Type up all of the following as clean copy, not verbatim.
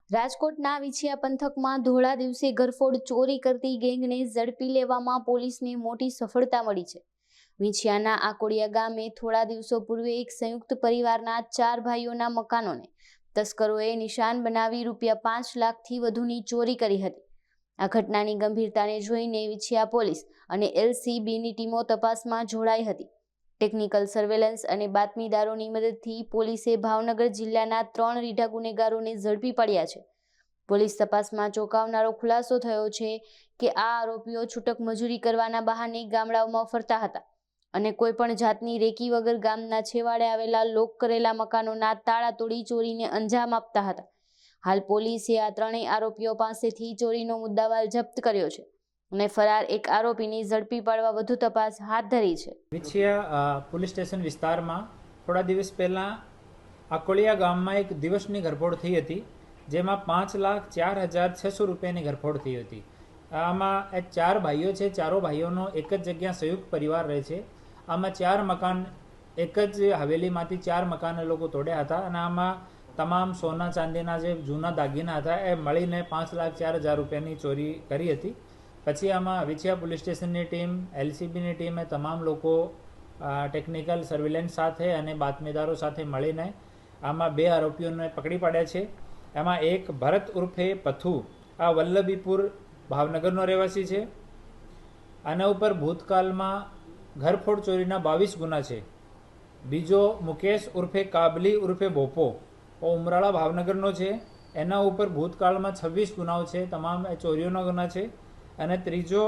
રાજકોટના વિછિયા પંથકમાં ધોળા દિવસે ઘરફોડ ચોરી કરતી ગેંગને ઝડપી લેવામાં પોલીસને મોટી સફળતા મળી છે। વિછિયાના આકોડિયા ગામે થોડા દિવસો પૂર્વે એક સંયુક્ત પરિવારના 4 ભાઈઓના મકાનોને તસ્કરોએ નિશાન બનાવી ₹5 લાખથી વધુની ચોરી કરી હતી। આ ઘટનાની ગંભીરતાને જોઈને વિછિયા પોલીસ અને LCBની ટીમો તપાસમાં જોડાઈ હતી। ટેકનિકલ સર્વેલન્સ અને બાતમીદારોની મદદથી પોલીસે ભાવનગર જિલ્લાના 3 રીઢા ગુનેગારોને ઝડપી પાડ્યા છે। પોલીસ તપાસમાં ચોંકાવનારો ખુલાસો થયો છે કે આ આરોપીઓ છૂટક મજૂરી કરવાના બહાને ગામડાઓમાં ફરતા હતા અને કોઈપણ જાતની રેકી વગર ગામના છેવાડે આવેલા લોક કરેલા મકાનોના તાળા તોડી ચોરીને અંજામ આપતા હતા। હાલ પોલીસે આ ત્રણેય આરોપીઓ પાસેથી ચોરીનો મુદ્દામાલ જપ્ત કર્યો છે અને ફરાર એક આરોપીની ઝડપી પાડવા વધુ તપાસ હાથ ધરી છે। વિછિયા પોલીસ સ્ટેશન વિસ્તારમાં થોડા દિવસ પહેલાં આકોડિયા ગામમાં એક દિવસની ઘરફોડ થઈ હતી, જેમાં ₹5,04,600ની ઘરફોડ થઈ હતી। આમાં 4 ભાઈઓ છે, ચારો ભાઈઓનો એક જ જગ્યા સંયુક્ત પરિવાર રહે છે। આમાં 4 મકાન, એક જ હવેલીમાંથી 4 મકાન લોકો તોડ્યા હતા અને આમાં તમામ સોના ચાંદીના જે જૂના દાગીના હતા એ મળીને ₹5,04,000ની ચોરી કરી હતી। પછી આમાં વિછિયા પોલીસ સ્ટેશનની ટીમ, LCBની ટીમે તમામ લોકો ટેકનિકલ સર્વેલન્સ સાથે અને બાતમીદારો સાથે મળીને આમાં 2 આરોપીઓને પકડી પાડ્યા છે। એમાં એક ભરત ઉર્ફે પથુ, આ વલ્લભીપુર ભાવનગરનો રહેવાસી છે। આના ઉપર ભૂતકાળમાં ઘરફોડ ચોરીના 22 ગુના છે। બીજો મુકેશ ઉર્ફે કાબલી ઉર્ફે ભોપો, ઉમરાળા ભાવનગરનો છે। એના ઉપર ભૂતકાળમાં 26 ગુનાઓ છે, તમામ ચોરીઓના ગુના છે। અને ત્રીજો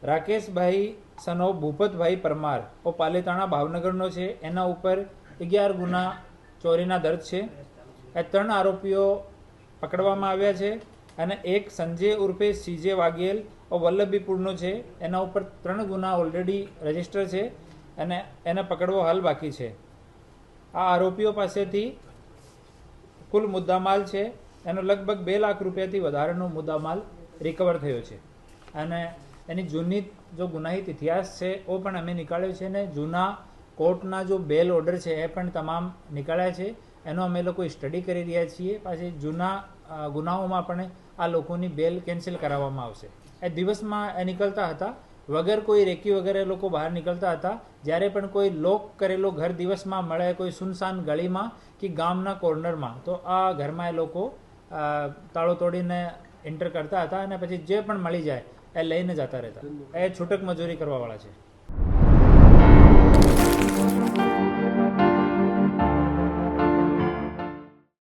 રાકેશભાઈ સનો ભૂપતભાઈ પરમાર, પાલીતાણા ભાવનગરનો છે। એના ઉપર 11 ગુના ચોરીના દર્જ છે। એ 3 આરોપીઓ પકડવામાં આવ્યા છે અને એક સંજય ઉર્ફે CJ વાઘેલ વલ્લભીપુરનો છે, એના ઉપર 3 ગુના ઓલરેડી રજીસ્ટર છે અને એને પકડવો હાલ બાકી છે। આ આરોપીઓ પાસેથી કુલ મુદ્દામાલ છે એનો લગભગ ₹2 લાખથી વધારેનો મુદ્દામાલ રિકવર થયો છે અને એની જૂની જો ગુનાહિત ઇતિહાસ છે એ પણ અમે નીકાળ્યો છે ને જૂના કોર્ટના જો બેલ ઓર્ડર છે એ પણ તમામ નીકાળ્યા છે। એનો અમે લોકો સ્ટડી કરી રહ્યા છીએ। પાછી જૂના ગુનાઓમાં પણ આ લોકોની બેલ કેન્સલ કરાવવામાં આવશે। એ દિવસમાં એ નીકળતા હતા, વગર કોઈ રેકી વગર એ લોકો બહાર નીકળતા હતા। જ્યારે પણ કોઈ લોક કરેલો ઘર દિવસમાં મળે કોઈ સુનસાન ગળીમાં કે ગામના કોર્નરમાં, તો આ ઘરમાં એ લોકો તાળો તોડીને એન્ટર કરતા હતા અને પછી જે પણ મળી જાય એ લઈને જતા રહેતા। એ છૂટક મજૂરી કરવાવાળા છે।